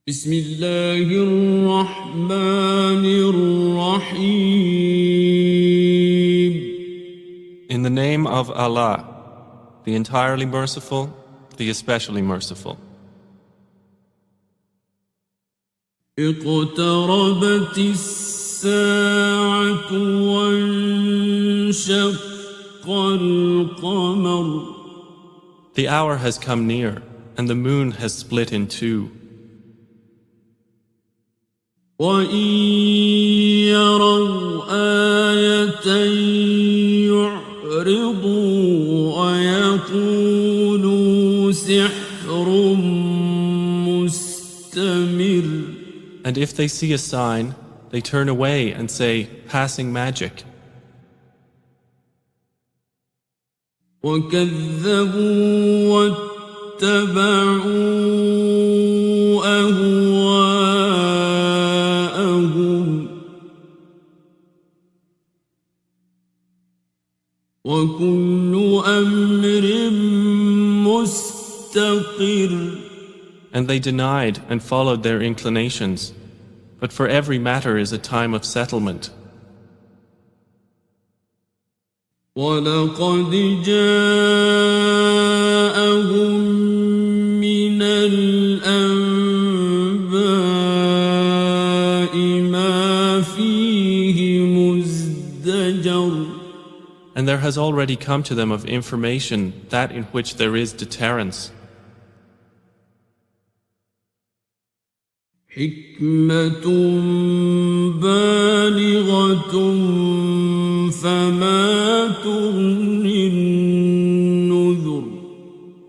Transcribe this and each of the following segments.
بسم الله الرحمن الرحيم. In the name of Allah, the entirely merciful, the especially merciful. اقتربت الساعة وانشق القمر. The hour has come near, and the moon has split in two. وَإِن يَرَوْا آيَةً يُعْرِضُوا وَيَقُولُوا سِحْرٌ مُسْتَمِرٌّ. And if they see a sign, they turn away and say, passing magic. وَكَذَّبُوا وَاتَّبَعُوا أَهْوَاءَهُمْ وَكُلُّ أَمْرٍ مُسْتَقِرٌّ. And they denied and followed their inclinations. But for every matter is a time of settlement. وَلَقَدْ جَاءَهُم مِّنَ الْأَنبَاءِ مَا فِيهِ مُزْدَجَرٌ. And there has already come to them of information that in which there is deterrence. حِكْمَةٌ بَالِغَةٌ فَمَا تُغْنِ النُّذُرُ.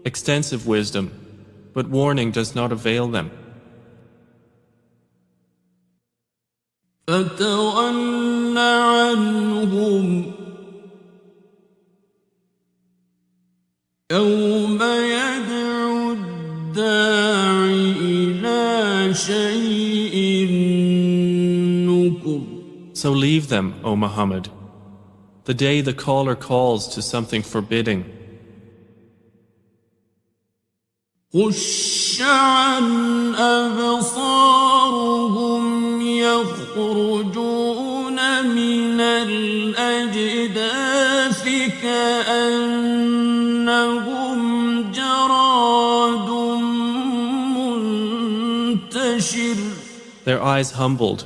Extensive wisdom, but warning does not avail them. فَتَوَلَّ عَنْهُمْ يَوْمَ يَدْعُ الدَّاعِ إِلَى شَيْءٍ نُكُرٍ. So leave them, O Muhammad, the day the caller calls to something forbidding. خُشَّ عَنْ أَبْصَارُهُمْ يَخْرُجُونَ مِنَ الْأَجْدَاثِ كَأَنَّهُمْ جَرَادٌ مُنتَشِرٌ. Their eyes humbled,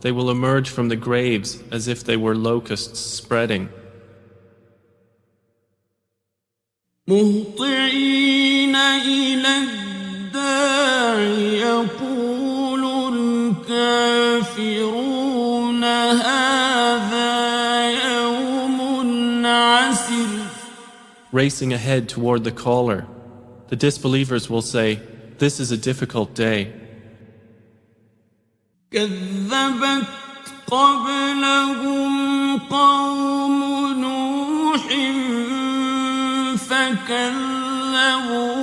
they will emerge from the graves as if they were locusts spreading. مُهْطِعِينَ إِلَى الدَّاعِ يَقُولُ الْكَافِرُونَ هَذَا يَوْمٌ عَسِرٌ. Racing ahead toward the caller, the disbelievers will say, this is a difficult day. كَذَّبَتْ قَبْلَهُمْ قَوْمُ نُوحٍ فَكَذَّبُوا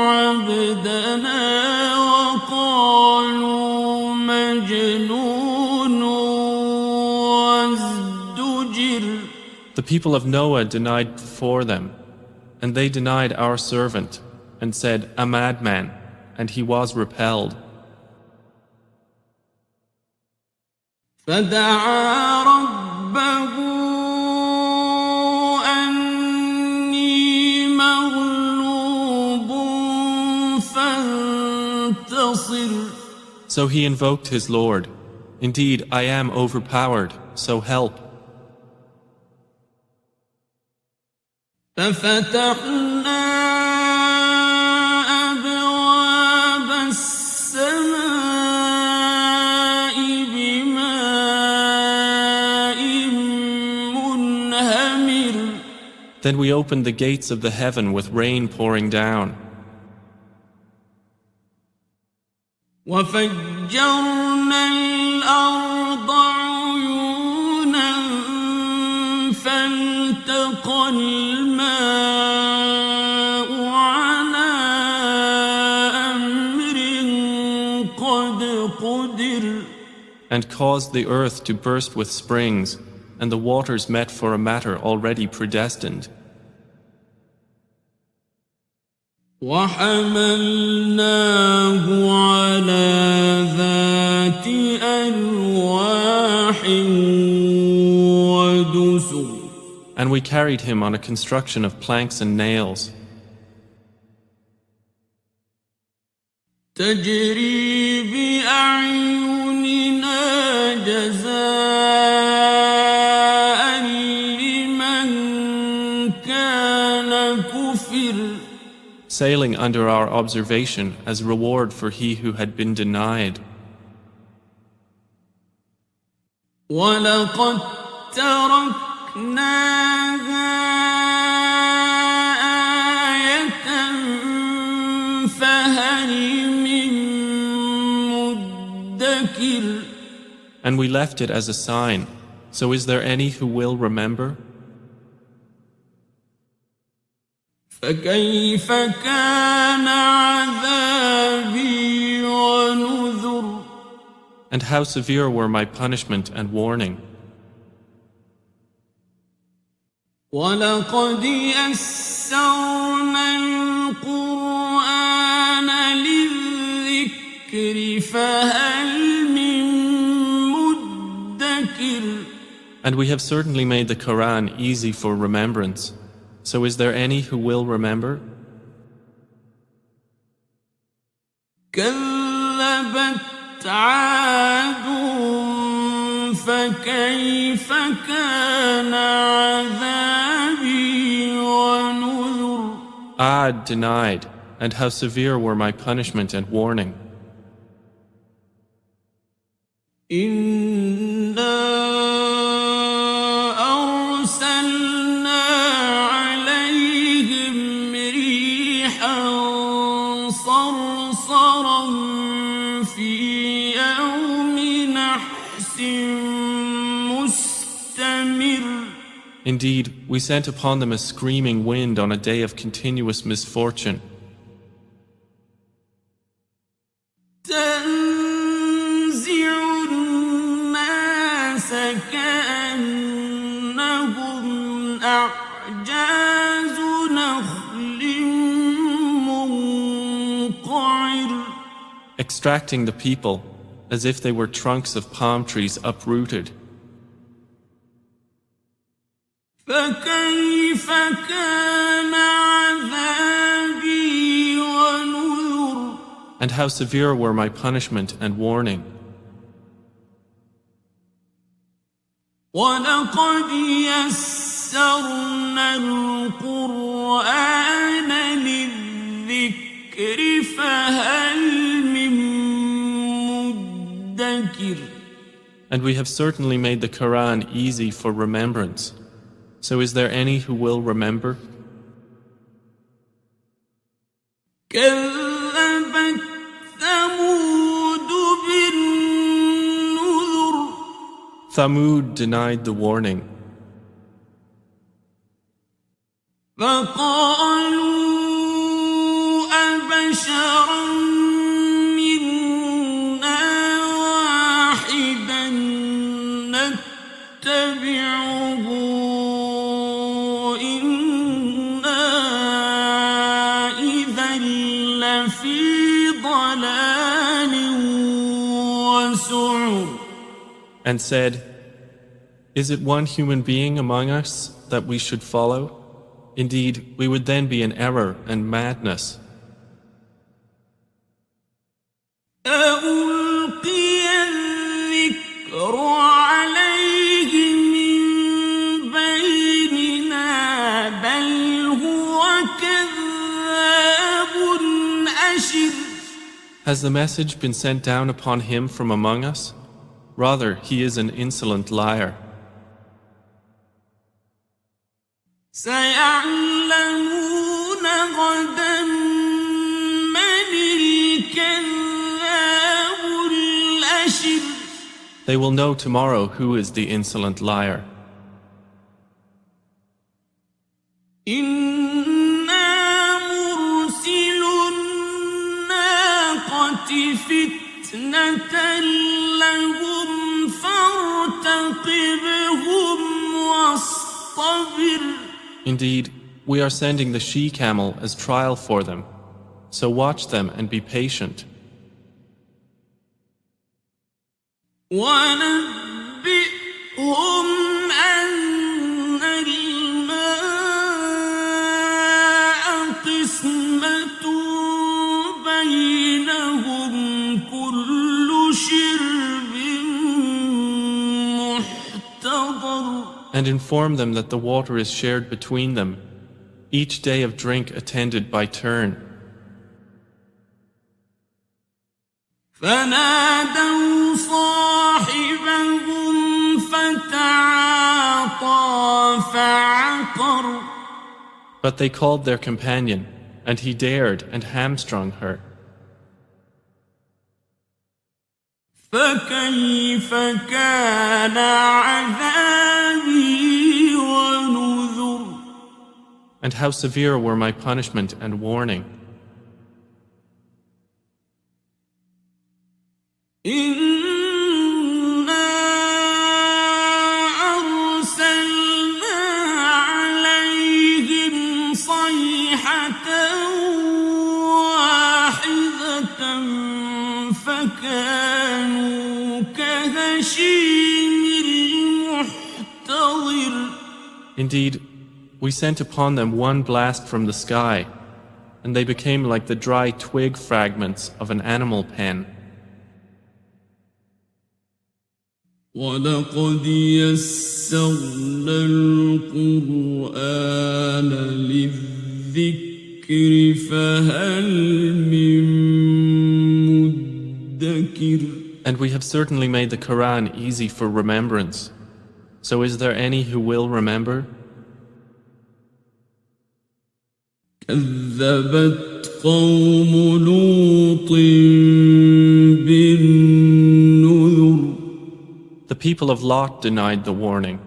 عَبْدَنَا وَقَالُوا مَجْنُونٌ وَازْدُجِرَ. The people of Noah denied before them, and they denied our servant, and said, a madman, and he was repelled. فَدَعَا رَبَّهُ أَنِّي مَغْلُوبٌ فَانتَصِرْ. So he invoked his Lord, indeed I am overpowered, so help. فَفَتَحْنَا أَبْوَابَ السَّمَاءِ بِمَاءٍ مُنْهَمِرٍ. Then we opened the gates of the heaven with rain pouring down. وَفَجَّرْنَا الْأَرْضَ عُيُونًا فَالْتَقَى الْمَاءُ عَلَى أَمْرٍ قَدْ قُدِرَ. And caused the earth to burst with springs, and the waters met for a matter already predestined. وحملناه على ذات ألواح ودسر And we carried him on a construction of planks and nails, تجري بأعيننا جزاء لمن كان كفر sailing under our observation as reward for he who had been denied. وَلَقَدْ تَرَكْنَاهَا آيَةً فَهَلْ مِن مُّدَّكِرٍ And we left it as a sign, so is there any who will remember? فَكَيْفَ كَانَ عَذَابِي وَنُذُرِ And how severe were my punishment and warning. وَلَقَدْ يَسَّرْنَا الْقُرْآنَ لِلذِّكْرِ فَهَلْ مِن مُّدَّكِرٍ And we have certainly made the Quran easy for remembrance. So is there any who will remember? كذبت عاد فكيف كان عذابي ونذر Ad denied, and how severe were my punishment and warning. إنا أرسلنا عليهم ريحا صرصرا في يوم نحس مستمر Indeed, we sent upon them a screaming wind on a day of continuous misfortune. تنزع الناس كأنهم أعجاز نخل منقعر Extracting the people as if they were trunks of palm trees uprooted. فكيف كان عذابي ونذر And how severe were my punishment and warning. ولقد يسرنا القرآن للذكر فهل من مدكر And we have certainly made the Quran easy for remembrance. So is there any who will remember? كذبت ثمود بالنذر Thamud denied the warning. فقالوا أبشرا منا واحدا نتبعه إنا إذا لفي ضلال وسعر And said, Is it one human being among us that we should follow? Indeed, we would then be in error and madness. ألقي الذكر عليه من بيننا بل هو كذاب أشر Has the message been sent down upon him from among us? Rather, he is an insolent liar. سيعلمون غدا من الكذاب الأشر They will know tomorrow who is the insolent liar. إنا مرسل الناقة فتنة لهم فارتقبهم واصطبر Indeed, we are sending the she-camel as trial for them. So watch them and be patient. وَنَبِّئْهُمْ أَنَّ الْمَاءَ قِسْمَةٌ بَيْنَهُمْ كُلُّ شِرْبٍ مُحْتَضَرٌ. And inform them that the water is shared between them, each day of drink attended by turn. فَنَادَوْا صَاحِبَهُمْ فَتَعَاطَىٰ فَعَقَرَ. But they called their companion, and he dared and hamstrung her. فَكَيْفَ كَانَ عَذَابِي وَنُذُرِ. And how severe were my punishment and warning. إِنَّا أَرْسَلْنَا عَلَيْهِمْ صَيْحَةً وَاحِدَةً فَكَانُوا كَهَشِيمِ الْمُحْتَظِرِ. Indeed, we sent upon them one blast from the sky, and they became like the dry twig fragments of an animal pen. وَلَقَدْ يَسَّرْنَا الْقُرْآنَ لِلذِّكْرِ فَهَلْ مِن مُّدَّكِرٍ. And we have certainly made the Quran easy for remembrance. So is there any who will remember? كَذَّبَتْ قَوْمُ لُوطٍ بِالنُّذُرِ. The people of Lot denied the warning.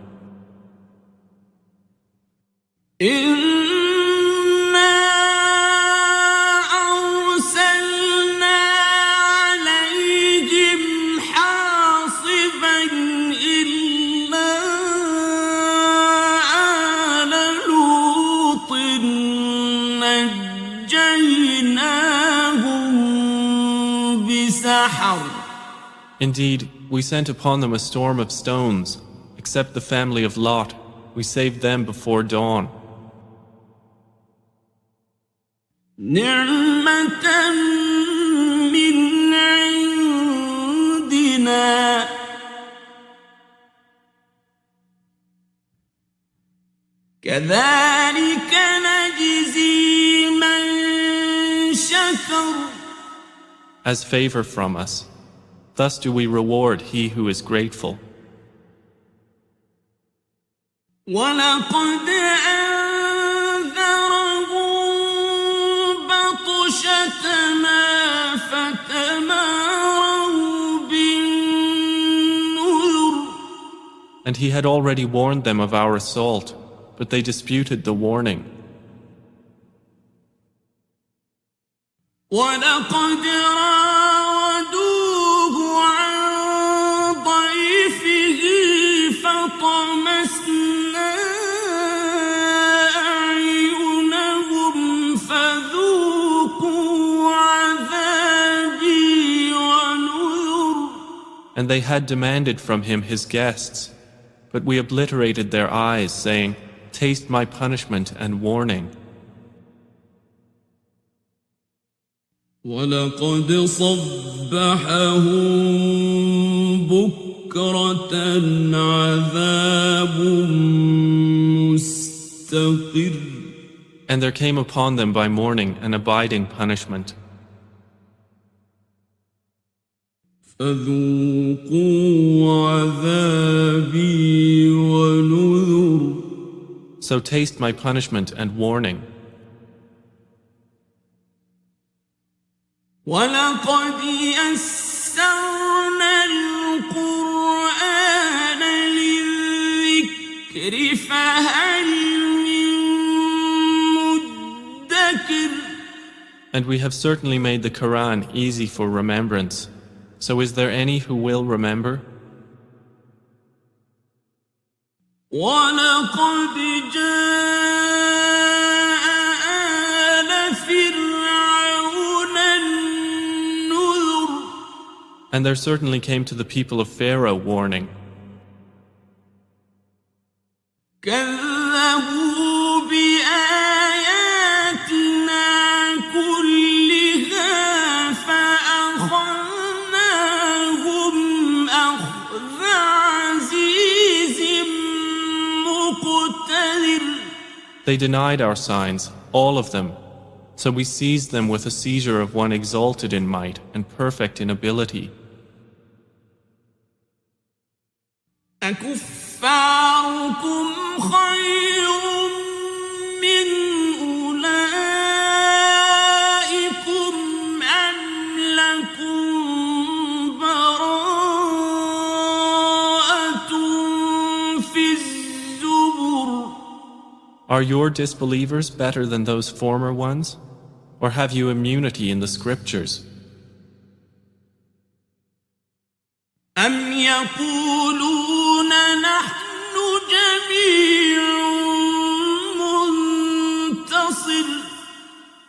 إِنَّا أَرْسَلْنَا عَلَيْهِمْ حَاصِبًا إِلَّا آلَ لُوطٍ نَجَّيْنَاهُم بِسَحَرٍ. Indeed, we sent upon them a storm of stones, except the family of Lot. We saved them before dawn. نِعْمَةً مِّنْ عِندِنَا كَذَلِكَ نَجْزِي مَن شَكَرَ. As favor from us, thus do we reward he who is grateful. وَلَقَدْ أَنذَرَهُم بَطْشَتَنَا فَتَمَارَوْا بِالنُّذُرِ. And he had already warned them of our assault, but they disputed the warning. وَلَقَدْ رَاوَدُوهُ عَن ضَيْفِهِ فَطَمَسْنَا أَعْيُنَهُمْ فَذُوقُوا عَذَابِي وَنُذُرِ. And they had demanded from him his guests, but we obliterated their eyes, saying, "Taste my punishment and warning." وَلَقَدْ صَبَّحَهُم بُكْرَةً عَذَابٌ مُّسْتَقِرٌّ. And there came upon them by morning an abiding punishment. فَذُوقُوا عَذَابِي وَنُذُرِ. So taste my punishment and warning. وَلَقَدْ يَسَّرْنَا الْقُرْآنَ لِلذِّكْرِ فَهَلْ مِن مُّدَّكِرٍ. And we have certainly made the Quran easy for remembrance. So is there any who will remember? وَلَقَدْ جَاءَ آلَ فِرْعَوْنَ And there certainly came to the people of Pharaoh warning. كذبوا بآياتنا كلها فأخذناهم أخذ عزيز مقتدر. They denied our signs, all of them. So we seized them with a seizure of one exalted in might and perfect in ability. أكفاركم خير من أولئكم أم لكم براءة في الزبر. Are your disbelievers better than those former ones? Or have you immunity in the scriptures? أم يقولون نحن جميع منتصر.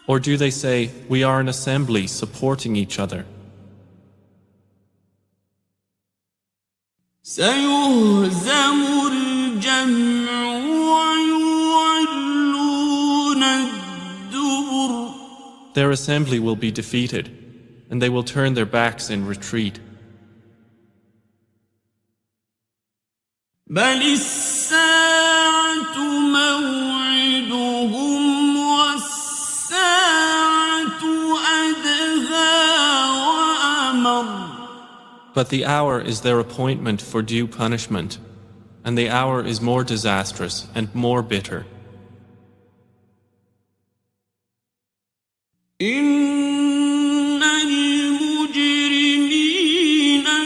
Or do they say, we are an assembly supporting each other? سيهزم الجمع ويولون الدبر. Their assembly will be defeated, and they will turn their backs in retreat. بل الساعة موعدهم والساعة أدهى وأمر. But the hour is their appointment for due punishment, and the hour is more disastrous and more bitter. إن المجرمين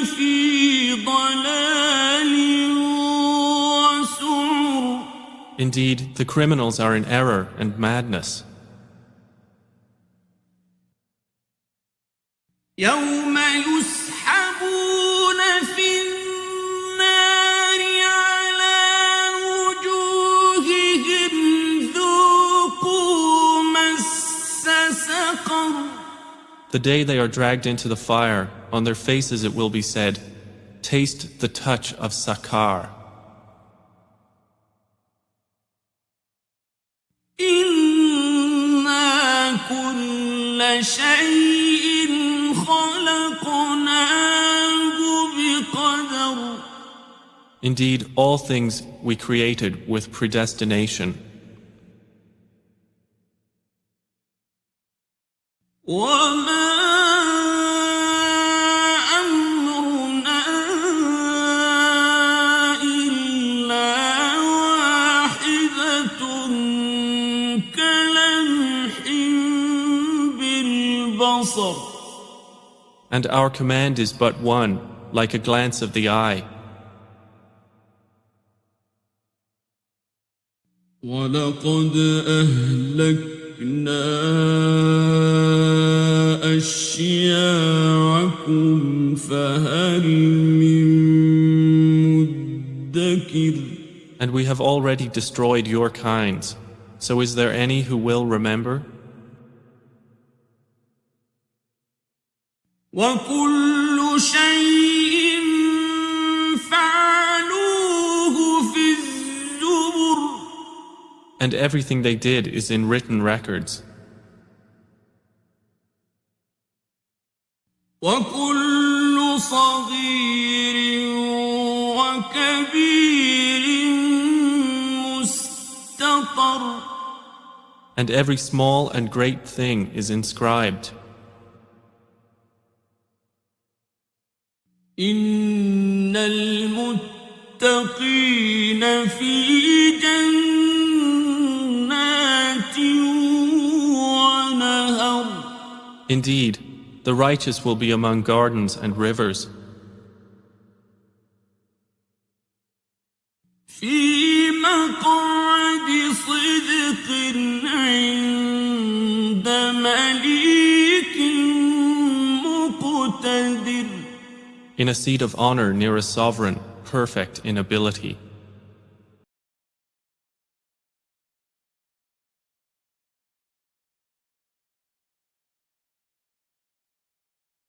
في ضلال وسعر. Indeed, the criminals are in error and madness. يوم يسحبون في النار على وجوههم ذوقوا مس سقر. The day they are dragged into the fire, on their faces it will be said, taste the touch of Sakar. إنا كل شيء خلقناه بقدر. Indeed, all things we created with predestination. وما أمرنا إلا واحدة كلمح بالبصر. And our command is but one, like a glance of the eye. وَلَقَدْ أَهْلَكْنَا أَشْيَاعَكُمْ فَهَلْ مِن مُّدَّكِرٍ. And we have already destroyed your kinds. So is there any who will remember? وَكُلُّ شَيْءٍ فَعَلُوهُ فِي الزُّبُرِ. And everything they did is in written records. وَكُلُّ صَغِيرٍ وَكَبِيرٍ مُسْتَطَرٌ. And every small and great thing is inscribed. إِنَّ الْمُتَّقِينَ فِي جَنَّاتٍ وَنَهَرٍ. Indeed, the righteous will be among gardens and rivers. في مقعد صدق عند مليك مقتدر. In a seat of honor near a sovereign, perfect in ability.